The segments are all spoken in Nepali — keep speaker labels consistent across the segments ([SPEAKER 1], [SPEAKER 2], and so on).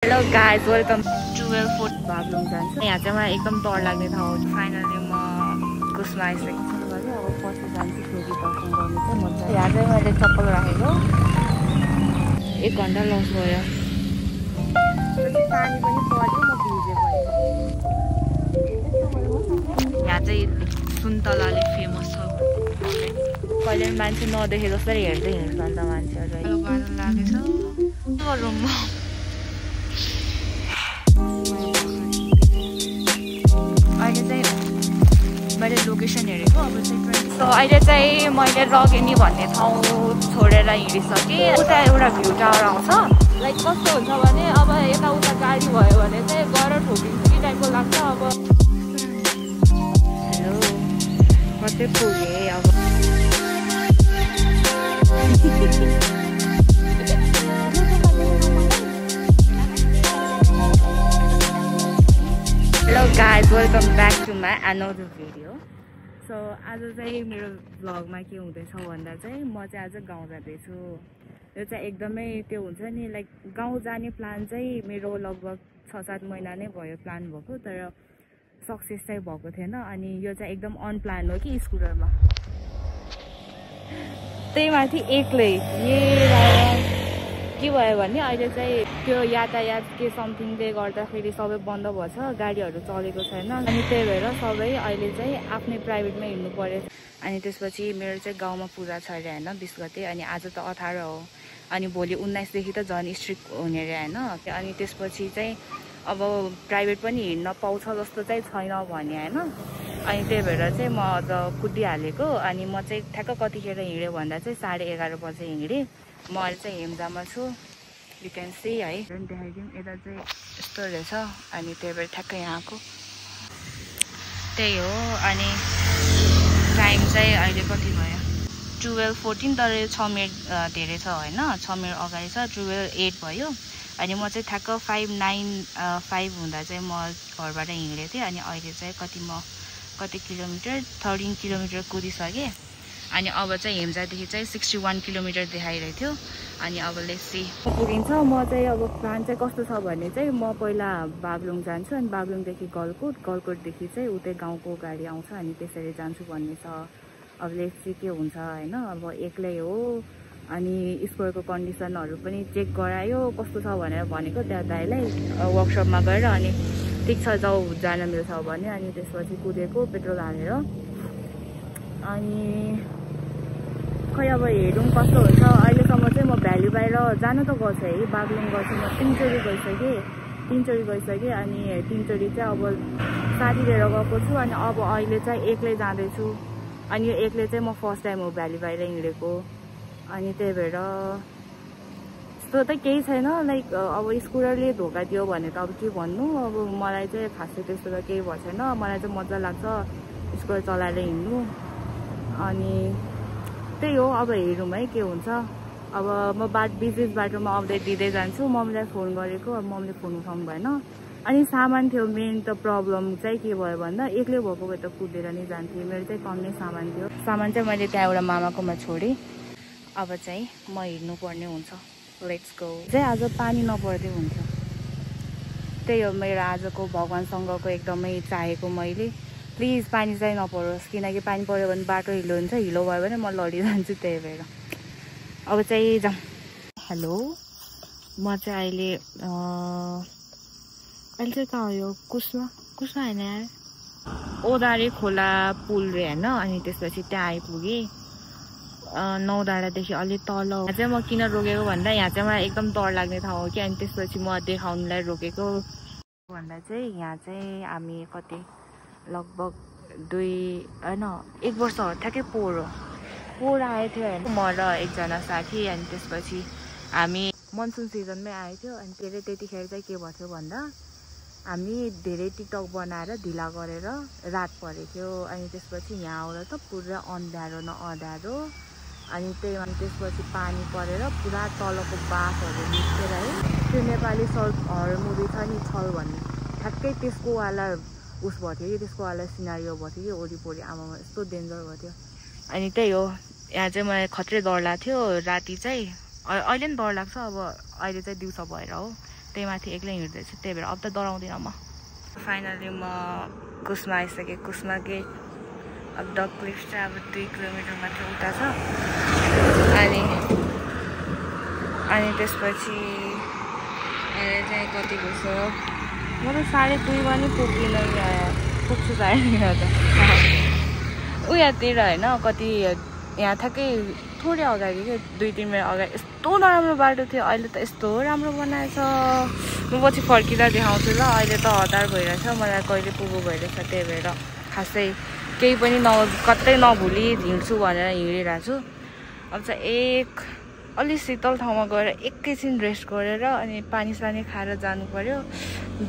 [SPEAKER 1] Hello guys, welcome to 12 Baglung जान्छ। यहाँ चाहिँ मलाई एकदम डर लाग्ने ठाउँ हो। फाइनली म कुसमा आइसकेको छु भने अब पछि जान्छु फेरि दर्शन गर्नु चाहिँ मजा। यहाँ चाहिँ मैले चप्पल राखेको 1 घण्टा लस भयो। पानी पनि पर्यो म भिजे भयो। यहाँ चाहिँ सुन्तलाले फेमस छ। कहिले मान्छे नदेखे जसरी हेर्दै हिँड्छ नि त मान्छेहरु। यो बादल लागेछ। रुममा मैले लोकेसन हेरेको अब चाहिँ अहिले चाहिँ मैले रगेनी भन्ने ठाउँ छोडेर हिँडिसकेँ। उता एउटा भ्यू टावर आउँछ। लाइक कस्तो हुन्छ भने अब यताउता गाडी भयो भने चाहिँ गएर ठोकिन्छ कि टाइपको लाग्छ। अब हेलो कतै पुगेँ अब। Hello guys, welcome back to my another video. So आज चाहिँ मेरो भ्लगमा के हुँदैछ भन्दा चाहिँ म चाहिँ आज गाउँ जाँदैछु। यो चाहिँ एकदमै त्यो हुन्छ नि लाइक गाउँ जाने प्लान चाहिँ मेरो लगभग 6-7 महिना नै भयो प्लान भएको, तर सक्सेस चाहिँ भएको थिएन। अनि यो चाहिँ एकदम अनप्लान हो कि स्कुटरमा। त्यही माथि एक्लै के भयो भने अहिले चाहिँ त्यो यातायात के समथिङले गर्दाखेरि सबै बन्द भएछ, गाडीहरू चलेको छैन। अनि त्यही भएर सबै अहिले चाहिँ आफ्नै प्राइभेटमा हिँड्नु पर्यो। अनि त्यसपछि मेरो चाहिँ गाउँमा पूजा छ अरे होइन 20 गते। अनि आज त 18 हो। अनि भोलि 19 देखि त झन् स्ट्रिक्ट हुने अरे होइन। अनि त्यसपछि चाहिँ अब प्राइभेट पनि हिँड्न पाउँछ जस्तो चाहिँ छैन भने होइन। अनि त्यही भएर चाहिँ म अझ कुदिहालेको। अनि म चाहिँ ठ्याक्क कतिखेर हिँड्यो भन्दा चाहिँ 11:30 बजे हिँडेँ। म अहिले चाहिँ हेम्जामा छु। यु क्यान सी है, देखाइदिउँ यता चाहिँ यस्तो रहेछ। अनि त्यही भएर ठ्याक्कै यहाँको त्यही हो। अनि टाइम चाहिँ अहिले कति भयो 12:14, तर 6 मिनट धेरै छ होइन। 6 मिनट अगाडि छ, 12:08 भयो। अनि म चाहिँ ठ्याक्क 5:09 हुँदा चाहिँ म घरबाट हिँडेको थिएँ। अनि अहिले चाहिँ कति किलोमिटर 13 किलोमिटर कुदिसकेँ। अनि अब चाहिँ हेम्जादेखि चाहिँ 61 किलोमिटर देखाइरहेको थियो। अनि अब लेट्सी पुगिन्छ। म चाहिँ अब प्लान चाहिँ कस्तो छ भने चाहिँ म पहिला बागलुङ जान्छु। अनि बागलुङदेखि गलकोटदेखि चाहिँ उतै गाउँको गाडी आउँछ। अनि त्यसरी जान्छु भन्ने छ। अब लेट्सी के हुन्छ होइन। अब एक्लै हो। अनि स्कुलको कन्डिसनहरू पनि चेक गरायो कस्तो छ भनेर भनेको त्यहाँ दाइलाई वर्कसपमा गएर। अनि ठिक छ जाऊ जान मिल्छ भने। अनि त्यसपछि कुदेको पेट्रोल हालेर। अनि खै अब हेरौँ कस्तो हुन्छ। अहिलेसम्म चाहिँ म भ्याली बाहिर जान त गएको है, बागलुङ गएको म 3 चोटि गइसकेँ। अनि 3 चोटि चाहिँ अब साथी लिएर गएको छु। अनि अब अहिले चाहिँ एक्लै जाँदैछु। अनि यो एक्लै चाहिँ म फर्स्ट टाइम हो भ्याली बाहिर हिँडेको। अनि त्यही भएर यस्तो त केही छैन। लाइक अब स्कुटरले धोका दियो भने त अब के भन्नु। अब मलाई चाहिँ खासै त्यस्तो त केही भएको छैन। मलाई चाहिँ मजा लाग्छ स्कुटर चलाएर हिँड्नु। अनि त्यही हो, अब हेरौँ है के हुन्छ। अब म बिच बाटोमा अपडेट दिँदै जान्छु। मम्मीलाई फोन गरेको, अब मम्मीले फोन उठाउनु भएन। अनि सामान थियो मेन त प्रब्लम चाहिँ के भयो भन्दा एक्लै भएको भए त कुदेर नै जान्थेँ। मेरो चाहिँ कम नै सामान थियो। सामान चाहिँ मैले त्यहाँ एउटा मामाकोमा छोडेँ। अब चाहिँ म हिँड्नुपर्ने हुन्छ। Let's go. चाहिँ आज पानी नपर्दै हुन्थ्यो। त्यही हो मेरो आजको भगवान्सँगको एकदमै चाहेको मैले। प्लिज पानी चाहिँ नपरोस्, किनकि पानी पऱ्यो भने बाटो हिलो हुन्छ। हिलो भयो भने म लडिजान्छु। त्यही भएर अब चाहिँ जाउँ। हेलो, म चाहिँ अहिले चाहिँ कहाँ हो यो कुसमा होइन यार, ओदारे खोला पुल रे होइन। अनि त्यसपछि त्यहाँ आइपुगेँ। 9 डाँडादेखि अलिक तल। यहाँ चाहिँ म किन रोकेको भन्दा यहाँ चाहिँ मलाई एकदम डर लाग्ने ठाउँ हो कि। अनि त्यसपछि म देखाउनुलाई रोकेको भन्दा चाहिँ यहाँ चाहिँ हामी कति लगभग 1 वर्ष हो ठ्याक्कै पोहोर आएको थियो होइन, म र एकजना साथी। अनि त्यसपछि हामी मनसुन सिजनमै आएको थियो। अनि त्यतिखेर चाहिँ के भएको थियो भन्दा हामी धेरै टिकटक बनाएर ढिला गरेर रात परेको थियो। अनि त्यसपछि यहाँ आउँदा त पुरा अँध्यारो न अँध्यारो। अनि त्यसपछि पानी परेर पुरा तलको बाँसहरू निस्केर है, त्यो नेपाली सर्ट हरर मुभी छ नि छल भन्ने, ठ्याक्कै त्यसको वाला उस भएको थियो कि त्यसको वाला सिनारियो भएको थियो कि वरिपरि। आमामा यस्तो डेन्जर भएको थियो। अनि त्यही हो, यहाँ चाहिँ मलाई खत्रै डर लाग्थ्यो राति चाहिँ। अहिले पनि डर लाग्छ। अब अहिले चाहिँ दिउँसो भएर हो। त्यही माथि एक्लै हिँड्दैछु त्यही भएर अब त डराउँदिनँ म फाइनली म कुसमा आइसकेँ कुसमा गेट अब डग क्लिफ चाहिँ अब 2 किलोमिटर मात्र उता छ अनि त्यसपछि अहिले चाहिँ कति बज्छ म त 2:30 मा नि पुग्दिनँ पुग्छु सायद त उयातिर होइन कति यहाँ ठ्याक्कै थोरै अगाडि के 2-3 मिनट अगाडि यस्तो नराम्रो बाटो थियो अहिले त यस्तो राम्रो बनाएछ म पछि फर्किँदा देखाउँछु ल अहिले त हतार भइरहेछ मलाई कहिले पुग्नु भइरहेछ त्यही भएर खासै केही पनि कतै नभुली हिँड्छु भनेर हिँडिरहेको छु अब चाहिँ अलि शीतल ठाउँमा गएर एकैछिन रेस्ट गरेर अनि पानी सानी खाएर जानु पर्यो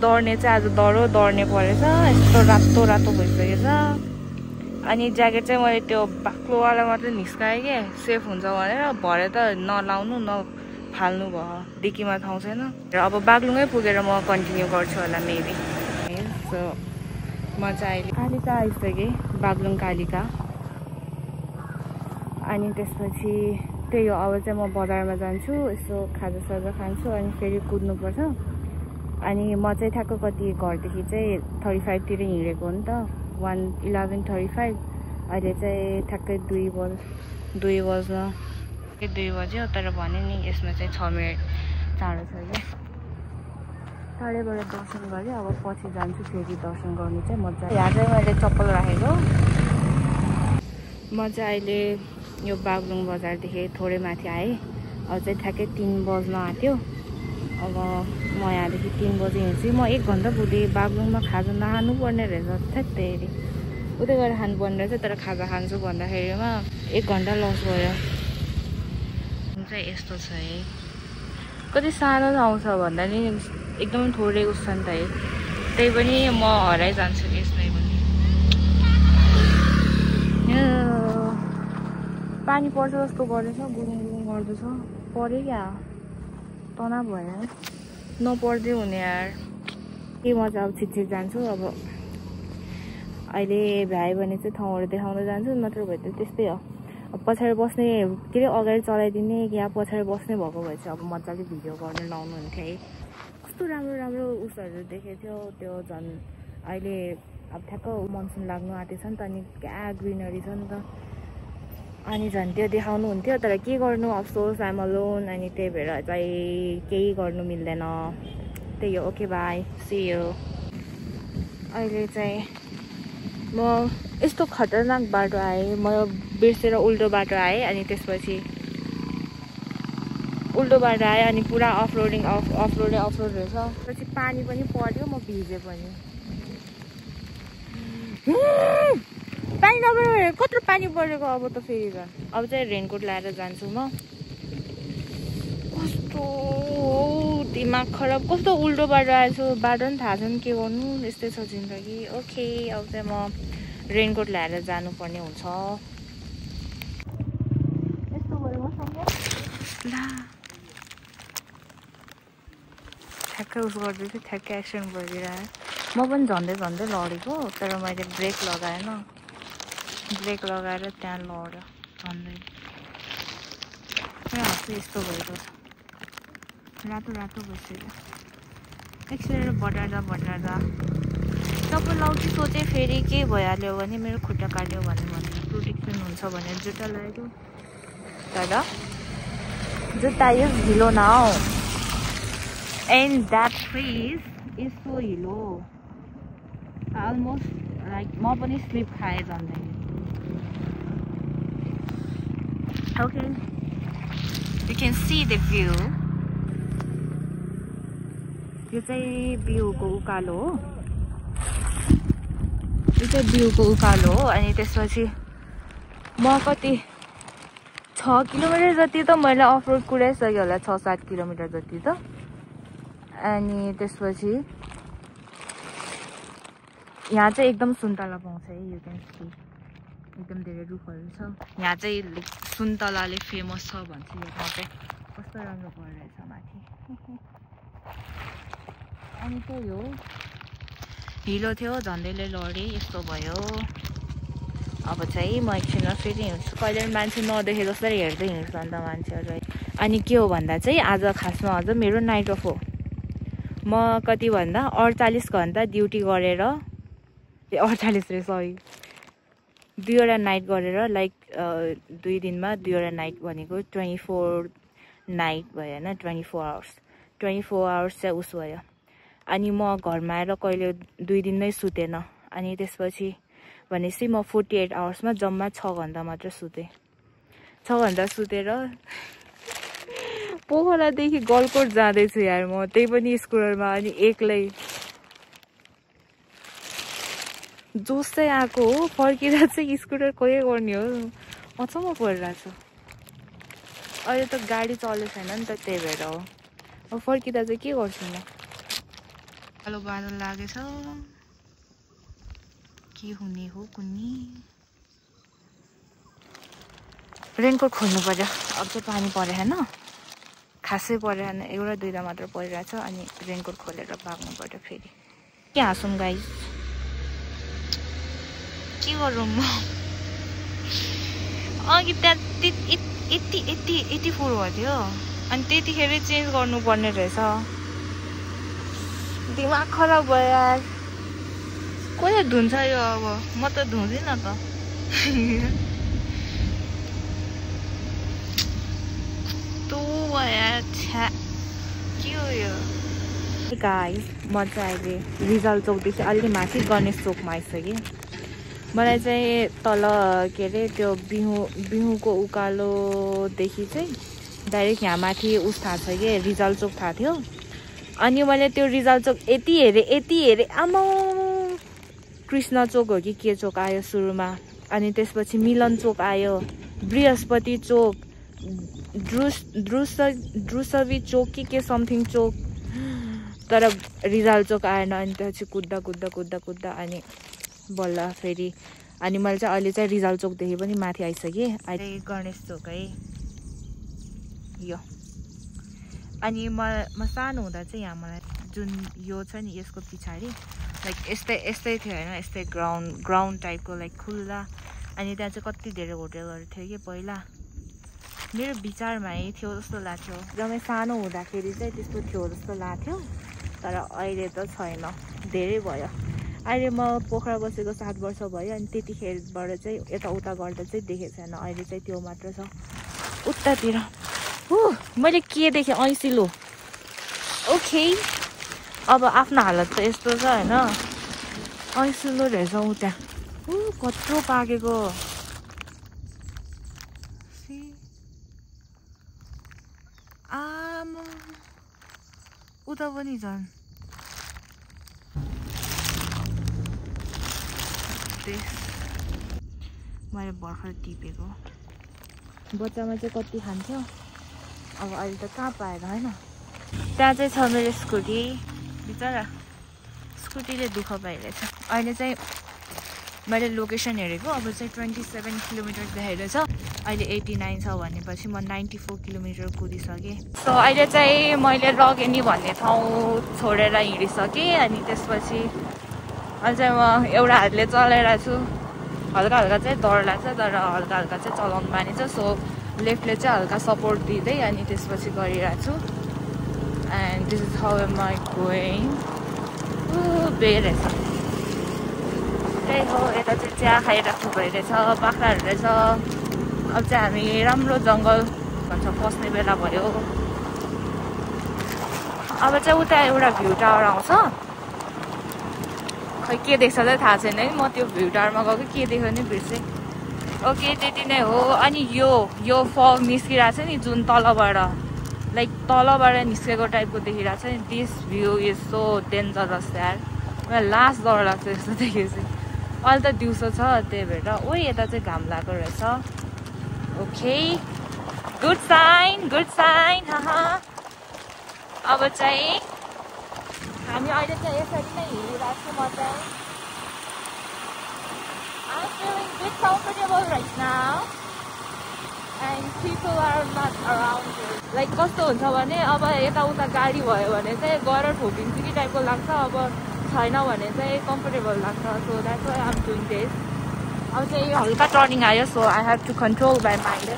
[SPEAKER 1] दौड्ने चाहिँ आज दौड्ने परेछ यस्तो रातो रातो भइसकेछ अनि ज्याकेट चाहिँ मैले त्यो बाक्लोवाला मात्रै निस्काएँ के सेफ हुन्छ भनेर भरे त नलाउनु नफाल्नु भयो डिकीमा ठाउँ छैन र अब बागलुङै पुगेर म कन्टिन्यू गर्छु होला मेबी सो म चाहिँ अहिले कालिका आइसकेँ बागलुङ कालिका अनि त्यसपछि त्यही हो अब चाहिँ म बजारमा जान्छु यसो खाजासाजा खान्छु अनि फेरि कुद्नुपर्छ अनि म चाहिँ ठ्याक्क कति घरदेखि चाहिँ 35 तिर हिँडेको हो नि त 11:35 अहिले चाहिँ ठ्याक्कै 2 बज्यो तर भने नि यसमा चाहिँ 6 मिनट टाढो छ क्या टाढैबाट दर्शन गरेँ अब पछि जान्छु फेरि दर्शन गर्नु चाहिँ मजा यहाँ चाहिँ मैले चप्पल राखेको म चाहिँ अहिले यो बागलुङ बजारदेखि थोरै माथि आएँ अब चाहिँ ठ्याक्कै 3 बज्न आँट्यो अब म यहाँदेखि 3 बजे हिँड्छु म 1 घन्टा पुगेँ बागलुङमा खाजा नखानु पर्ने रहेछ ठ्याक्कै उतै गएर खानुपर्ने रहेछ तर खाजा खान्छु भन्दाखेरिमा 1 घन्टा लस भयो चाहिँ यस्तो छ है कति सानो ठाउँ छ भन्दा नि एकदम थोरै उस छ नि त है त्यही पनि म हराइजान्छु यसमै पनि पानी पर्छ जस्तो गरेछ गुरुङ गर्दैछ पऱ्यो क्या तनाव भयो नपर्दै हुने यार के म चाहिँ अब छिटछिट जान्छु अब अहिले भ्यायो भने चाहिँ ठाउँहरू देखाउँदै जान्छु नत्र भए त त्यस्तै हो अब पछाडि बस्ने के अरे अगाडि चलाइदिने या पछाडि बस्ने भएको भए चाहिँ अब मजाले भिडियो गर्न लाउनु हुन्थ्यो है कस्तो राम्रो राम्रो उसहरू देखेको थियो त्यो झन् अहिले अब ठ्याक्क मनसुन लाग्नु आँटेको छ नि त अनि क्या ग्रिनरी छ नि त अनि झन् त्यो देखाउनु हुन्थ्यो तर के गर्नु अफसोस आइम अलोन अनि त्यही भएर चाहिँ केही गर्नु मिल्दैन त्यही हो ओके बाई सी यू अहिले चाहिँ म यस्तो खतरनाक बाटो आएँ म बिर्सेर उल्टो बाटो आएँ अनि त्यसपछि उल्टो बाटो आएँ अनि पुरा अफरोड रहेछ पछि पानी पनि पर्यो म भिजे पनि पानी नपरेर कत्रो पानी परेको अब त फेरि झन् अब चाहिँ रेनकोट ल्याएर जान्छु म कस्तो दिमाग खराब कस्तो उल्टो बाटो आएछु बाटो पनि थाहा छैन के गर्नु यस्तै छ जिन्दगी ओके अब चाहिँ म रेनकोट ल्याएर जानुपर्ने हुन्छ यस्तो भयो ला ठ्याक्कै उस गर्दैछु ठ्याक्कै एक्सिडेन्ट भइदिरहेँ म पनि झन्डै लडेको तर मैले ब्रेक लगाएन ब्रेक लगाएर त्यहाँ लड्यो झन्डै मेरो हात यस्तो भएको छ रातो भइसक्यो एक्सिडेन्ट बढार्दा तपाईँ लाउटी सोचेँ फेरि के भइहाल्यो भने मेरो खुट्टा काट्यो भने प्रोटेक्सन हुन्छ भनेर जुत्ता लगाएको तर जुत्ता इज ढिलो now and that face is so हिलो अलमोस्ट लाइक म पनि स्लिप खाएँ झन्डै okay you can see the view यो चाहिँ भ्यूको उकालो हो अनि त्यसपछि म कति 6 किलोमिटर जति त मैले अफरोड कुदाइसकेँ होला 6-7 किलोमिटर जति त अनि त्यसपछि यहाँ चाहिँ एकदम सुन्तला पाउँछ है यु क्यान सी एकदम धेरै रुखहरू छ यहाँ चाहिँ सुन्तलाले फेमस छ भन्छ यो ठाउँ चाहिँ कस्तो राम्रो भइरहेछ माथि अनि त्यही हो हिलो थियो झन्डैले लडेँ यस्तो भयो अब चाहिँ म एकछिनमा फेरि हिँड्छु कहिले पनि मान्छे नदेखे जसरी हेर्दै हिँड्छ नि त मान्छेहरू अनि के हो भन्दा चाहिँ आज खासमा अझ मेरो नाइट अफ हो म कति भन्दा 48 घण्टा ड्युटी गरेर 48 रे सरी 2 वटा नाइट गरेर लाइक 2 दिनमा 2 वटा नाइट भनेको 24 नाइट भयो हैन 24 आवर्स चाहिँ उस भयो अनि म घरमा आएर कहिले 2 दिन नै सुतेन अनि त्यसपछि भनेपछि म 48 आवर्समा जम्मा 6 घण्टा मात्र सुते 6 घण्टा सुतेर पोखरादेखि गलकोट जाँदैछु यार म त्यही पनि स्कुटरमा अनि एक्लै जोस चाहिँ आएको हो फर्किँदा चाहिँ स्कुटर कोही गर्ने हो अचम्म परिरहेछ अहिले त गाडी चलेको छैन नि त त्यही भएर हो अब फर्किँदा चाहिँ के गर्छु म कालो बादल लागेछ के हुने हो कुन्नी रेनकोट खोल्नु पर्यो अब चाहिँ पानी परे हैन खासै परे हैन एउटा दुईटा मात्र परिरहेछ अनि रेनकोट खोलेर भाग्नु पर्यो फेरि के हाँसौँ गाइस के गरौँ म अघि त्यहाँ यति फुल भयो अनि त्यतिखेर चेन्ज गर्नुपर्ने रहेछ दिमाग खराब भयो यार कसले धुन्छ यो अब म त धुँदिनँ त के हो यो गाइस म चाहिँ अहिले रिजल्ट चौकदेखि अलि माथि गणेश चोकमा आइसकेँ मलाई चाहिँ तल के अरे त्यो बिहुको उकालोदेखि चाहिँ डाइरेक्ट यहाँ माथि उस थाहा छ कि रिजल्ट चोक थाहा थियो अनि मैले त्यो रिजल्ट चोक यति हेरेँ आमा कृष्ण चोक हो कि के चोक आयो सुरुमा अनि त्यसपछि मिलन चोक आयो बृहस्पति चोक ध्रुसवी चोक के समथिङ चोक तर रिजल्ट चोक आएन अनि त्यसपछि कुद्दा अनि बल्ल फेरि अनि मैले चाहिँ अहिले चाहिँ रिजल्ट चोकदेखि पनि माथि आइसकेँ अहिले गणेश चोक है यो अनि म सानो हुँदा चाहिँ यहाँ मलाई जुन यो छ नि यसको पछाडि लाइक यस्तै थियो होइन यस्तै ग्राउन्ड टाइपको लाइक खुल्ला अनि त्यहाँ चाहिँ कति धेरै होटलहरू थियो कि पहिला मेरो विचारमा है थियो जस्तो लाग्थ्यो जब सानो हुँदाखेरि चाहिँ त्यस्तो थियो जस्तो लाग्थ्यो तर अहिले त छैन धेरै भयो अहिले म पोखरा बसेको 7 वर्ष भयो अनि त्यतिखेरबाट चाहिँ यताउता गर्दा चाहिँ देखेको छैन अहिले चाहिँ त्यो मात्र छ उतातिर मैले के देखेँ ऐसिलो ओके अब आफ्नो हालत त यस्तो छ होइन ऐसिलो रहेछ उता कत्रो पाकेको आमा उता पनि झन् मैले भर्खर टिपेको बच्चामा चाहिँ कति खान्छ अब अहिले त कहाँ पाएर होइन त्यहाँ चाहिँ छ मेरो स्कुटी बिचरा स्कुटीले दुःख पाइरहेछ अहिले चाहिँ मैले लोकेसन हेरेको अब चाहिँ 27 किलोमिटर देखाइरहेछ अहिले 89 छ भनेपछि म 94 किलोमिटर कुदिसकेँ सो अहिले चाहिँ मैले रगेनी भन्ने ठाउँ छोडेर हिँडिसकेँ अनि त्यसपछि अहिले चाहिँ म एउटा हातले चलाइरहेको छु हल्का चाहिँ डर लाग्छ तर हल्का चाहिँ चलाउनु मानिन्छ सो लेफ्टले चाहिँ हल्का सपोर्ट दिँदै अनि त्यसपछि गरिरहेको छु and this is how am I going रहेछ त्यही हो यता चाहिँ चिया खाइराख्नु भइरहेछ बाख्राहरू रहेछ अब चाहिँ हामी राम्रो जङ्गल भन्छ पस्ने बेला भयो अब चाहिँ उता एउटा भ्यू टावर आउँछ खै के देख्छ चाहिँ थाहा छैन है म त्यो भ्यू टावरमा गएको के देख्यो नि बिर्सेँ ओके त्यति नै हो अनि यो फग निस्किरहेको छ नि जुन तलबाट लाइक तलबाट निस्केको टाइपको देखिरहेको छ नि this view is so dangerous यार मलाई लास्ट डर लाग्छ यस्तो देखेपछि अहिले त दिउँसो छ त्यही भएर ओ यता चाहिँ घाम लागेको रहेछ ओके गुड साइन अब चाहिँ हामी अहिले चाहिँ यसरी नै हिँडिरहेको छु म चाहिँ I'm feeling a bit comfortable right now and people are not around here. Like कस्तो हुन्छ भने अब यताउता गाडी भयो भने चाहिँ गएर ठोकिन्छ कि टाइपको लाग्छ अब छैन भने चाहिँ कम्फर्टेबल लाग्छ so that's why I'm doing this अब चाहिँ हल्का टर्निङ आयो so I have to control my mind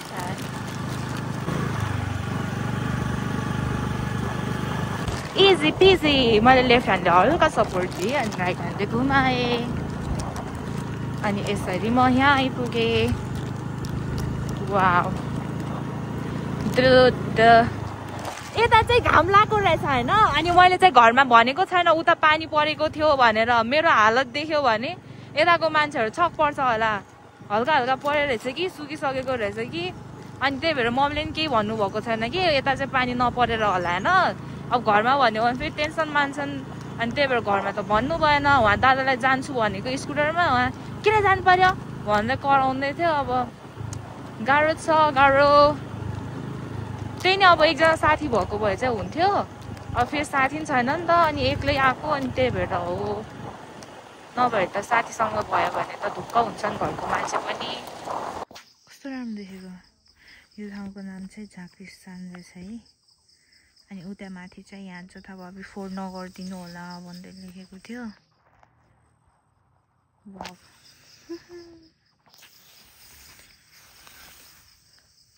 [SPEAKER 1] easy peasy मैले लेफ्ट ह्यान्डले हल्का सपोर्ट दिएँ अनि राइट ह्यान्डले घुमाएँ अनि यसरी म यहाँ आइपुगेँ वाउ यता चाहिँ घाम लागेको रहेछ होइन अनि मैले चाहिँ घरमा भनेको छैन उता पानी परेको थियो भनेर मेरो हालत देख्यो भने यताको मान्छेहरू छक पर्छ होला हल्का हल्का परेर रहेछ कि सुकिसकेको रहेछ कि अनि त्यही भएर मम्मीले पनि केही भन्नुभएको छैन कि यता चाहिँ पानी नपरेर होला होइन अब घरमा भन्यो भने फेरि टेन्सन मान्छन् अनि त्यही भएर घरमा त भन्नु भएन उहाँ दादालाई जान्छु भनेको स्कुटरमा उहाँ किन जानु पर्यो भनेर कराउँदै थियो अब गाह्रो छ गाह्रो त्यही नै अब एकजना साथी भएको भए चाहिँ हुन्थ्यो अब फेरि साथी पनि छैन नि त अनि एक्लै आएको अनि त्यही भएर हो नभए त साथीसँग भयो भने त ढुक्क हुन्छ नि घरको मान्छे पनि कस्तो राम्रो देखेको यो ठाउँको नाम चाहिँ झाँक्रिस्तान रहेछ है अनि उता माथि चाहिँ यहाँ जथाभावी बिफोर नगरिदिनु होला भन्दै लेखेको थियो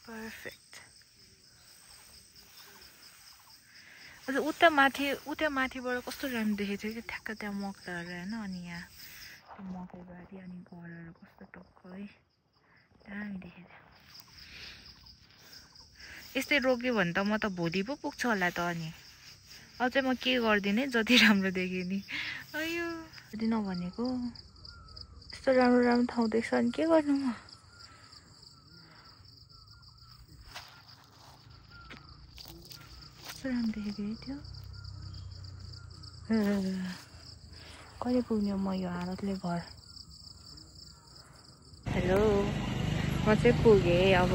[SPEAKER 1] पर्फेक्ट अझ उता माथिबाट कस्तो राम्रो देखेको थियो कि ठ्याक्क त्यहाँ मकैहरू होइन अनि यहाँ त्यो मकैबारी अनि घरहरू कस्तो टक्कै दामी देखेको थियो यस्तै रोक्यो भने त म त भोलि पो पुग्छ होला त अनि अब चाहिँ म के गर्दिनँ जति राम्रो देखेँ नि अयो जति नभनेको यस्तो राम्रो राम्रो ठाउँ देख्छ अनि के गर्नु म कस्तो राम्रो देखेको है त्यो कहिले पुग्ने म यो हालतले घर हेलो म चाहिँ पुगेँ अब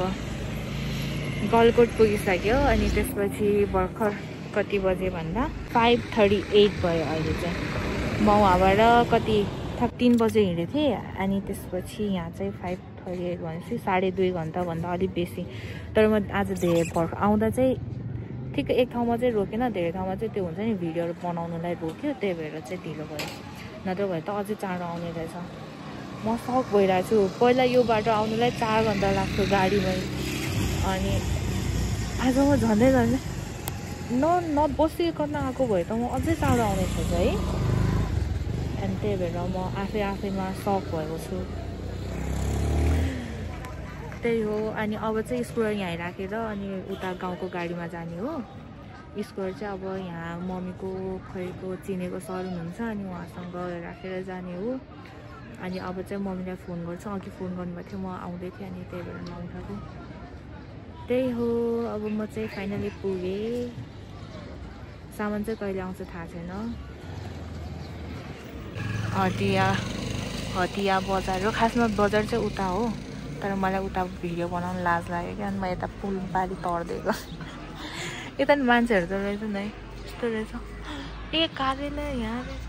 [SPEAKER 1] गलकोट पुगिसक्यो अनि त्यसपछि भर्खर कति बजे भन्दा 5:38 भयो अहिले चाहिँ म वहाँबाट कति 3 बजे हिँडेको थिएँ अनि त्यसपछि यहाँ चाहिँ 5:38 भनेपछि 2.5 घन्टाभन्दा अलिक बेसी तर म आज धेरै भर्खर आउँदा चाहिँ ठिकै एक ठाउँमा चाहिँ रोकेन धेरै ठाउँमा चाहिँ त्यो हुन्छ नि भिडियोहरू बनाउनुलाई रोक्यो त्यही भएर चाहिँ ढिलो भयो नत्र भए त अझै चाँडो आउने रहेछ म सक भइरहेको छु पहिला यो बाटो आउनुलाई 4 घन्टा लाग्थ्यो गाडीमै अनि आज म झन्डै नबसिकन आएको भए त म अझै चाँडो आउने थिएँ है अनि त्यही भएर म आफैमा सक भएको छु त्यही हो अनि अब चाहिँ स्कुटर यहाँ राखेर अनि उता गाउँको गाडीमा जाने हो स्कुटर चाहिँ अब यहाँ मम्मीको खैको चिनेको सर हुनुहुन्छ अनि उहाँसँग राखेर जाने हो अनि अब चाहिँ मम्मीलाई फोन गर्छु अघि फोन गर्नुभएको थियो म आउँदै थिएँ अनि त्यही भएर नउठाएको त्यही हो अब म चाहिँ फाइनली पुगेँ सामान चाहिँ कहिले आउँछ थाहा छैन हटिया बजार हो खासमा बजार चाहिँ उता हो तर मलाई उता भिडियो बनाउन लाज लाग्यो क्या अनि म यता पुल पारी तर्दिएको यता नि मान्छेहरू त रहेछ नि यस्तो रहेछ ए कार्यालय यहाँ रहेछ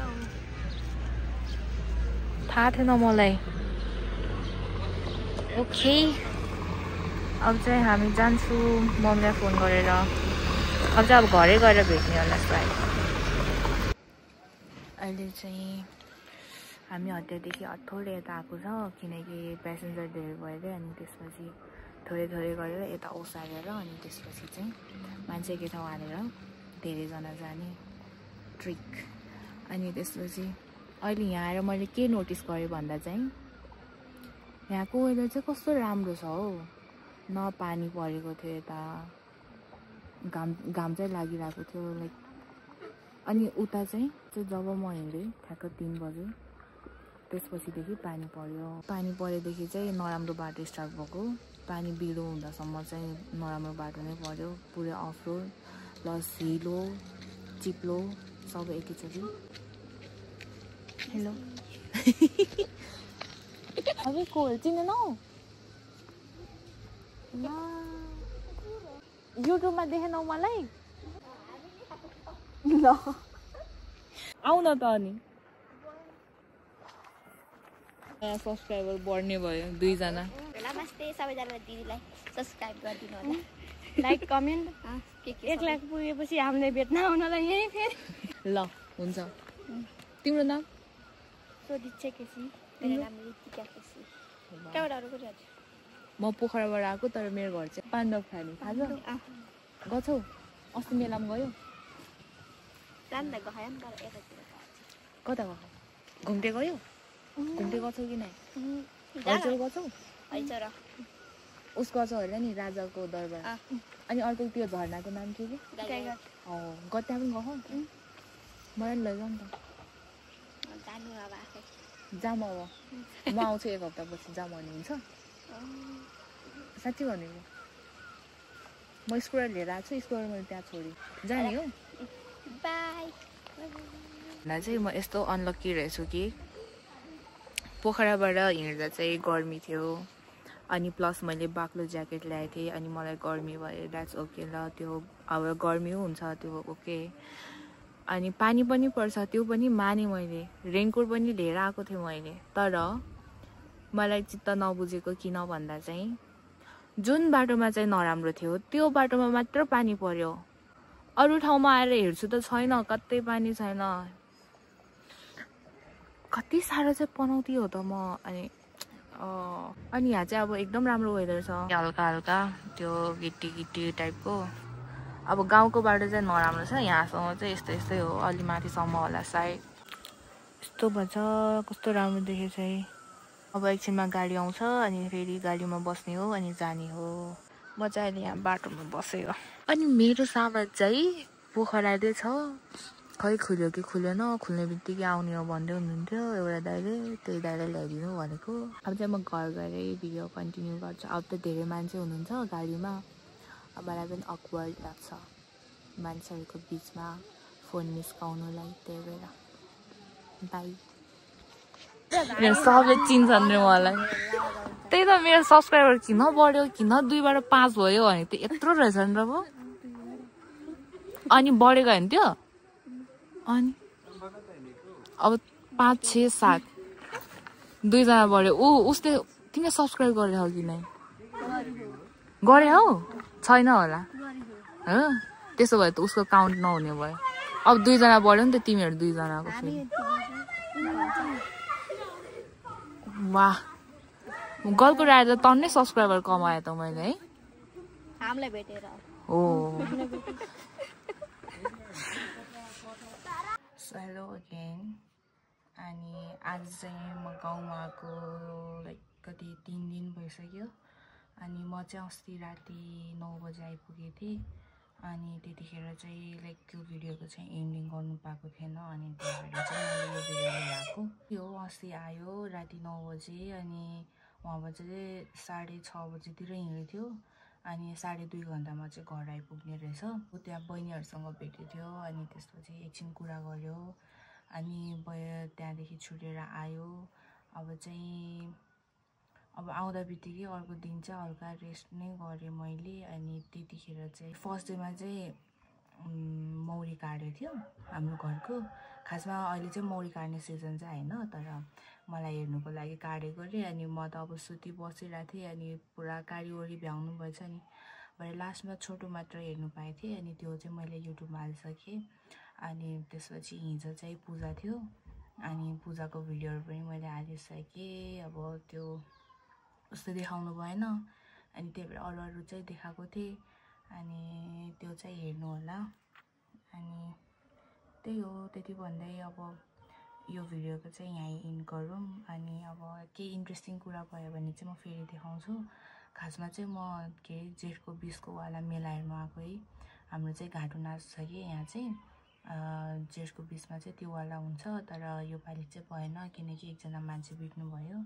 [SPEAKER 1] थाहा थिएन मलाई ओके अब चाहिँ हामी जान्छु मम्मीलाई फोन गरेर अब चाहिँ अब घरै गएर भेट्ने होला सायद अहिले चाहिँ हामी हटियादेखि थोरै यता आएको छ किनकि प्यासेन्जर धेरै भएर अनि त्यसपछि थोरै गरेर यता ओसारेर अनि त्यसपछि चाहिँ मान्छे के ठाउँ हालेर धेरैजना जाने ट्रिक अनि त्यसपछि अहिले यहाँ आएर मैले के नोटिस गरेँ भन्दा चाहिँ यहाँको वेदर चाहिँ कस्तो राम्रो छ हौ न पानी परेको थियो यता घाम चाहिँ लागिरहेको थियो लाइक अनि उता चाहिँ जब म हिँडेँ ठ्याक्क 3 बजे त्यसपछिदेखि पानी पर्यो पानी परेदेखि चाहिँ नराम्रो बाटो स्टार्ट भएको पानी बिडो हुँदासम्म चाहिँ नराम्रो बाटो नै पर्यो पुरै अफ रोड प्लस हिलो चिप्लो सबै एकैचोटि हेलो अबे को चिन्दैन हौ युट्युबमा देखेनौ मलाई ल आउन त अनि सब्सक्राइबर बढ्ने भयो 2 जना
[SPEAKER 2] नमस्ते सबैजना दिदीलाई सब्सक्राइब गरिदिनु होला
[SPEAKER 1] लाइक कमेन्ट
[SPEAKER 2] 1 लाख पुगेपछि हामीले भेट्न आउनलाई यही फेरि
[SPEAKER 1] ल हुन्छ तिम्रो नाम
[SPEAKER 2] सोधिच्छे केसी मेरो नाम रितिका केसी कहाँबाट आउनु पर्छ
[SPEAKER 1] म पोखराबाट आएको तर मेरो घर चाहिँ पाण्डव खानी थाहा छ गछौ अस्ति मेलामा गयो
[SPEAKER 2] जान्दा गयो नि तर यतातिर
[SPEAKER 1] कता गयो घुम्दै गयो घुम्दै गछौ कि नै हजुर गछौ
[SPEAKER 2] हैछ र
[SPEAKER 1] उस गछौ होला नि राजाको दरबार अनि अर्को त्यो झरनाको नाम के
[SPEAKER 2] टाइगर
[SPEAKER 1] गत्ता पनि गहौ मलाई नि लैजाऊ नि त
[SPEAKER 2] जानु अब आफै
[SPEAKER 1] जाम अब म आउँछु 1 हप्तापछि जाम भन्ने हुन्छ साँच्चै भनेको म स्कुटर लिएर आएको छु स्कुटर मैले त्यहाँ छोडेँ जाने हो
[SPEAKER 2] बाई
[SPEAKER 1] ना चाहिँ म यस्तो अनलकी रहेछु कि पोखराबाट हिँड्दा चाहिँ गर्मी थियो अनि प्लस मैले बाक्लो ज्याकेट ल्याएको थिएँ अनि मलाई गर्मी भयो द्याट्स ओके ल त्यो अब गर्मी हुन्छ त्यो ओके अनि पानी पनि पर्छ त्यो पनि माने मैले रेनकोट पनि लिएर आएको थिएँ मैले तर मलाई चित्त नबुझेको किन भन्दा चाहिँ जुन बाटोमा चाहिँ नराम्रो थियो त्यो बाटोमा मात्र पानी पर्यो अरू ठाउँमा आएर हेर्छु त छैन कतै पानी छैन कति साह्रो चाहिँ पनाउती हो त म अनि यहाँ चाहिँ अब एकदम राम्रो वेदर छ हल्का हल्का त्यो गिट्टी गिट्टी टाइपको अब गाउँको बाटो चाहिँ नराम्रो छ यहाँसम्म चाहिँ यस्तै यस्तै हो अलि माथिसम्म होला सायद यस्तो भन्छ कस्तो राम्रो देखेछ है अब एकछिनमा गाडी आउँछ अनि फेरि गाडीमा बस्ने हो अनि जाने हो म चाहिँ अहिले यहाँ बाटोमा बसेको अनि मेरो सामान चाहिँ पोखराले छ खै खुल्यो कि खुलेन खुल्ने बित्तिकै आउने हो भन्दै हुनुहुन्थ्यो एउटा दाइले त्यही दाइले ल्याइदिनु भनेको अब चाहिँ म घर गएरै भिडियो कन्टिन्यू गर्छु अब त धेरै मान्छे हुनुहुन्छ गाडीमा अब मलाई पनि अक्वर्ड लाग्छ मान्छेहरूको बिचमा फोन निस्काउनुलाई त्यही भएर बाई सबले चिन्छन् रे मलाई त्यही त मेरो सब्सक्राइबर किन बढ्यो किन 2 बाट 5 भयो भने त यत्रो रहेछ नि र म अनि बढेको होइन त्यो अनि अब 5 6 7 2 जना बढ्यो उसले तिमीले सब्सक्राइब गरे हो कि नै गरे हौ छैन होला हो त्यसो भए त उसको काउन्ट नहुने भयो अब 2 जना बढ्यो नि त तिमीहरू 2 जनाको फेरि वाह गलको आएर त टन्नै सब्सक्राइबर कमाएँ त मैले है
[SPEAKER 2] हामीलाई भेटेर
[SPEAKER 1] हो हेलो अगेन अनि आज चाहिँ म गाउँमा आएको लाइक कति 3 दिन भइसक्यो अनि म चाहिँ अस्ति राति 9 बजे आइपुगेको थिएँ अनि त्यतिखेर चाहिँ लाइक त्यो भिडियोको चाहिँ एन्डिङ गर्नु पाएको थिएन अनि त्यही भएर चाहिँ मैले यो भिडियो ल्याएको यो अस्ति आयो राति 9 बजे अनि वहाँबाट चाहिँ 6:30 बजेतिर हिँडेको थियो अनि 2.5 घन्टामा चाहिँ घर आइपुग्ने रहेछ त्यहाँ बहिनीहरूसँग भेटेको थियो अनि त्यसपछि एकछिन कुरा गर्यो अनि त्यहाँदेखि छुटेर आयो अब आउँदा बित्तिकै अर्को दिन चाहिँ हल्का रेस्ट नै गरेँ मैले अनि त्यतिखेर चाहिँ फर्स्ट डेमा चाहिँ मौरी काटेको थियो हाम्रो घरको खासमा अहिले चाहिँ मौरी काट्ने सिजन चाहिँ होइन तर मलाई हेर्नुको लागि काटेको अरे अनि म त अब सुती बसिरहेको थिएँ अनि पुरा कारिवरी भ्याउनु भएछ नि भरे लास्टमा छोटो मात्र हेर्नु पाएको थिएँ अनि त्यो चाहिँ मैले युट्युबमा हालिसकेँ अनि त्यसपछि हिजो चाहिँ पूजा थियो अनि पूजाको भिडियोहरू पनि मैले हालिसकेँ अब त्यो उस्तो देखाउनु भएन अनि त्यही भएर अरू चाहिँ देखाएको थिएँ अनि त्यो चाहिँ हेर्नु होला अनि त्यही हो त्यति भन्दै अब यो भिडियोको चाहिँ यहीँ इन्ड गरौँ अनि अब केही इन्ट्रेस्टिङ कुरा भयो भने चाहिँ म फेरि देखाउँछु खासमा चाहिँ म के जेठको 20 वाला मेला हेर्नु आएको है हाम्रो चाहिँ घाटु नाच छ कि यहाँ चाहिँ जेठको 20 मा चाहिँ त्यो वाला हुन्छ तर यो पालि चाहिँ भएन किनकि एकजना मान्छे बित्नु भयो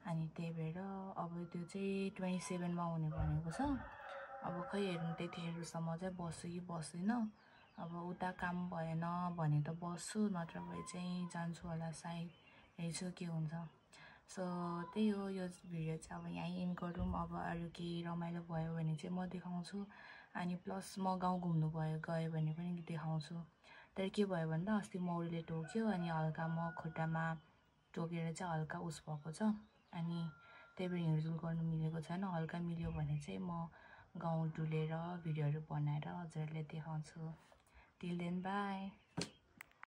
[SPEAKER 1] अनि त्यही भएर अब त्यो चाहिँ 27 मा हुने भनेको छ अब खै हेर्नु त्यतिखेरसम्म चाहिँ बस्छु कि बस्दिनँ अब उता काम भएन भने त बस्छु नत्र भए चाहिँ जान्छु होला सायद हेर्छु के हुन्छ सो त्यही हो यो भिडियो चाहिँ अब यहीँ इन्ड गरौँ अब अरू केही रमाइलो भयो भने चाहिँ म देखाउँछु अनि प्लस म गाउँ घुम्नु गयो भने पनि देखाउँछु तर के भयो भन्दा अस्ति मौरीले टोक्यो अनि हल्का म खुट्टामा टोकेर चाहिँ हल्का उस भएको छ अनि त्यही भएर हिँडडुल गर्नु मिलेको छैन हल्का मिल्यो भने चाहिँ म गाउँ डुलेर भिडियोहरू बनाएर हजुरहरूले देखाउँछु टिल देन बाई